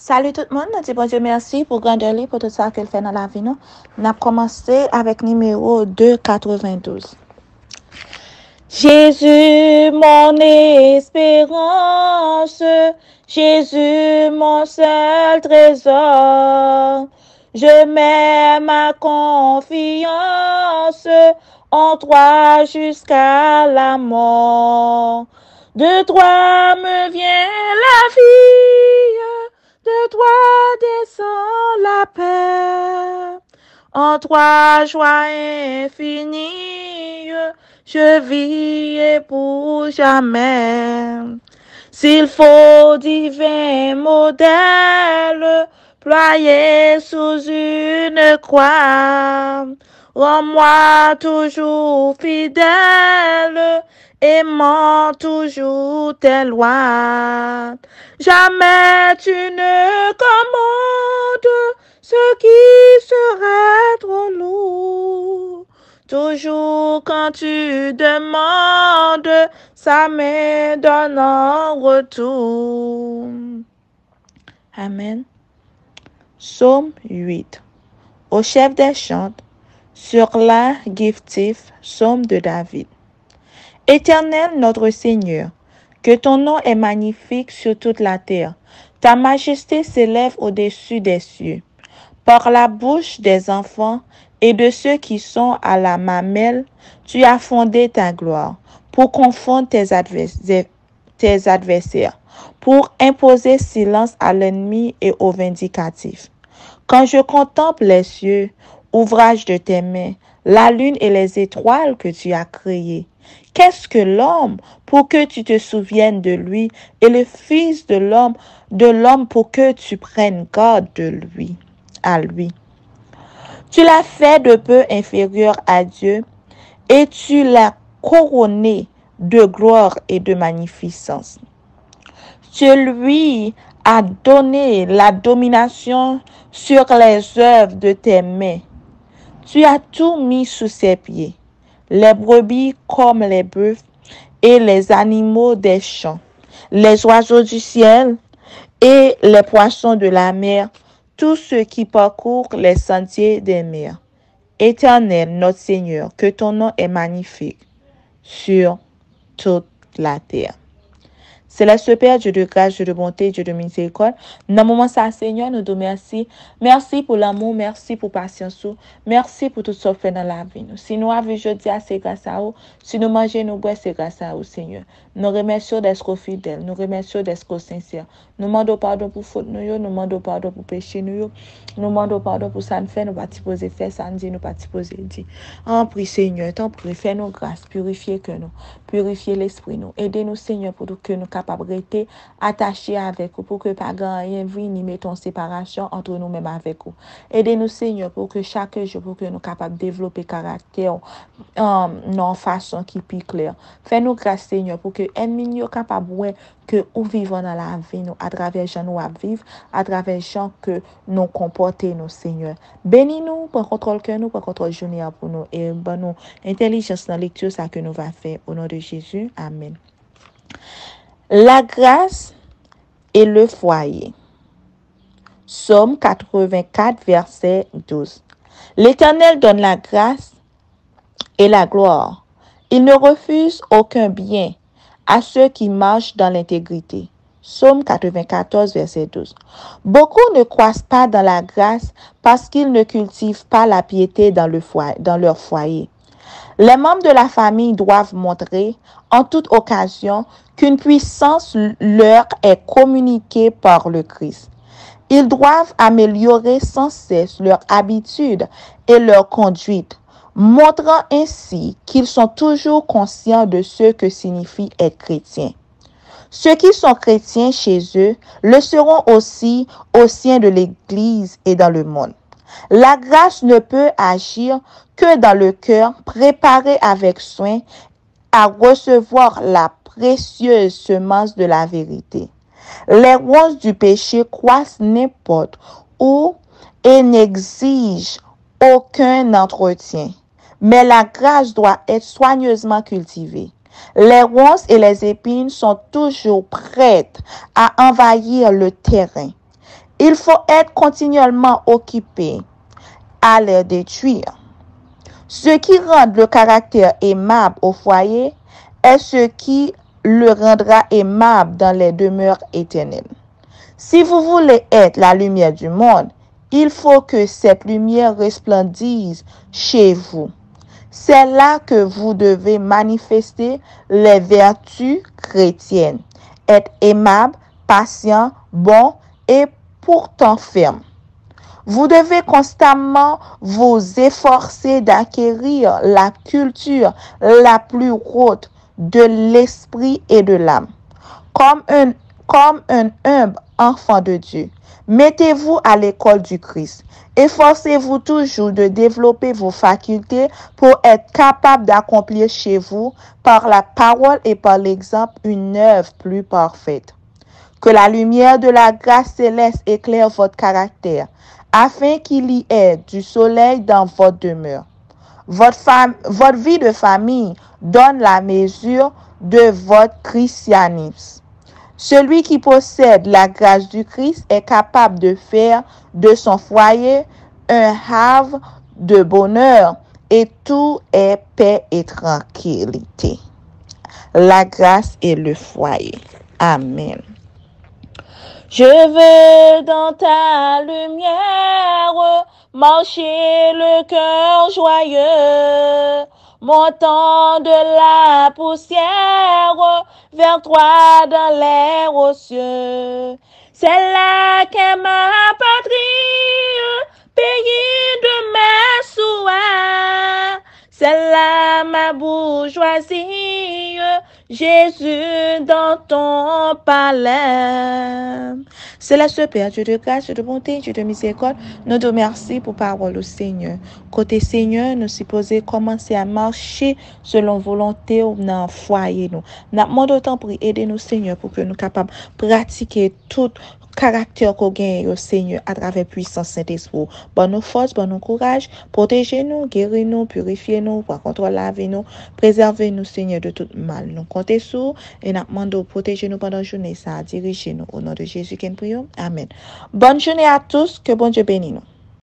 Salut tout le monde, nous disons bon Dieu merci pour grandeur pour tout ça qu'elle fait dans la vie. Nous avons commencé avec numéro 292. Jésus, mon espérance, Jésus, mon seul trésor, je mets ma confiance en toi jusqu'à la mort. De toi me vient la vie, de toi descend la paix. En toi, joie infinie, je vis et pour jamais. S'il faut divin modèle, ployé sous une croix, rends-moi toujours fidèle, aimant toujours tes lois. Jamais tu ne commandes ce qui serait trop lourd. Toujours quand tu demandes, ça me donne en retour. Amen. Psaume 8. Au chef des chants, sur la giftif, psaume de David. Éternel notre Seigneur, que ton nom est magnifique sur toute la terre. Ta majesté s'élève au-dessus des cieux. Par la bouche des enfants et de ceux qui sont à la mamelle, tu as fondé ta gloire pour confondre tes adversaires, pour imposer silence à l'ennemi et aux vindicatifs. Quand je contemple les cieux, ouvrage de tes mains, la lune et les étoiles que tu as créées, qu'est-ce que l'homme pour que tu te souviennes de lui et le fils de l'homme pour que tu prennes garde de lui, à lui. Tu l'as fait de peu inférieur à Dieu et tu l'as couronné de gloire et de magnificence. Tu lui as donné la domination sur les œuvres de tes mains. Tu as tout mis sous ses pieds, les brebis comme les bœufs et les animaux des champs, les oiseaux du ciel et les poissons de la mer, tous ceux qui parcourent les sentiers des mers. Éternel, notre Seigneur, que ton nom est magnifique sur toute la terre. Céleste Père, Dieu de grâce, Dieu de bonté, Dieu de miséricorde. Dans le moment ça, Seigneur, nous te remercions. Merci pour l'amour, merci pour la patience, merci pour tout ce que fait dans la vie. Si nous avons jeudi, c'est grâce à vous. Si nous mangeons, nous boisons, c'est grâce à vous, Seigneur. Nous remercions d'être fidèles, nous remercions d'être sincères. Nous demandons pardon pour faute, nous demandons pardon pour péché, nous demandons pardon pour ça nous fait, nous pas poser faire, ça nous dit, nous pas poser dit. En prie, Seigneur, t'en prie, fais-nous grâce, purifiez que nous, purifiez l'esprit, nous. Aidez-nous, Seigneur, pour que nous capables de rester attachés avec vous, pour que pas rien vienne ni mettre en séparation entre nous-mêmes avec vous. Aidez-nous, Seigneur, pour que chaque jour, pour que nous capables de développer caractère en façon qui est claire. Fais-nous grâce, Seigneur, pour que l'ennemi soit capable de que nous vivons dans la vie, nous, à travers les gens nous vivre, à travers les gens que nous comportons, nous, Seigneur. Bénis-nous, pour contrôle que nous, pour contrôle journée pour nous, et bonne nous intelligence dans la lecture, ça que nous va faire. Au nom de Jésus, Amen. La grâce et le foyer. Psaume 84, verset 12. L'Éternel donne la grâce et la gloire. Il ne refuse aucun bien à ceux qui marchent dans l'intégrité. Psaume 94, verset 12. Beaucoup ne croissent pas dans la grâce parce qu'ils ne cultivent pas la piété dans leur foyer. Les membres de la famille doivent montrer, en toute occasion, qu'une puissance leur est communiquée par le Christ. Ils doivent améliorer sans cesse leur habitude et leur conduite, montrant ainsi qu'ils sont toujours conscients de ce que signifie être chrétien. Ceux qui sont chrétiens chez eux le seront aussi au sein de l'Église et dans le monde. La grâce ne peut agir que dans le cœur préparé avec soin à recevoir la précieuse semence de la vérité. Les ronces du péché croissent n'importe où et n'exigent aucun entretien. Mais la grâce doit être soigneusement cultivée. Les ronces et les épines sont toujours prêtes à envahir le terrain. Il faut être continuellement occupé à les détruire. Ce qui rend le caractère aimable au foyer est ce qui le rendra aimable dans les demeures éternelles. Si vous voulez être la lumière du monde, il faut que cette lumière resplendisse chez vous. C'est là que vous devez manifester les vertus chrétiennes. Être aimable, patient, bon et pourtant ferme. Vous devez constamment vous efforcer d'acquérir la culture la plus haute de l'esprit et de l'âme. Comme un humble enfant de Dieu, mettez-vous à l'école du Christ. Efforcez-vous toujours de développer vos facultés pour être capable d'accomplir chez vous, par la parole et par l'exemple, une œuvre plus parfaite. Que la lumière de la grâce céleste éclaire votre caractère, afin qu'il y ait du soleil dans votre demeure. Votre vie de famille donne la mesure de votre christianisme. Celui qui possède la grâce du Christ est capable de faire de son foyer un havre de bonheur, et tout est paix et tranquillité. La grâce est le foyer. Amen. Je veux dans ta lumière marcher le cœur joyeux, montant de la poussière vers toi dans l'air aux cieux. C'est là qu'est ma patrie, pays de mes souhaits. C'est là ma bourgeoisie, Jésus dans ton palais. C'est la ce Père, Dieu de grâce, Dieu de bonté, Dieu de miséricorde, nous te remercions pour parole au Seigneur. Côté Seigneur, nous supposons commencer à marcher selon volonté dans le foyer. Nous demandons autant pour aider nous, Seigneur, pour que nous soyons capables de pratiquer tout caractère qu'on gagne au Seigneur à travers puissance Saint-Esprit. Bonne force, bon courage, protégez-nous, guéris-nous, purifiez-nous, par contre lavez-nous, préservez-nous, Seigneur, de tout mal. Nous comptons sur et nous demandons protégez-nous pendant la journée, ça dirigez-nous au nom de Jésus qui nous prions. Amen. Bonne journée à tous, que bon Dieu bénisse nous.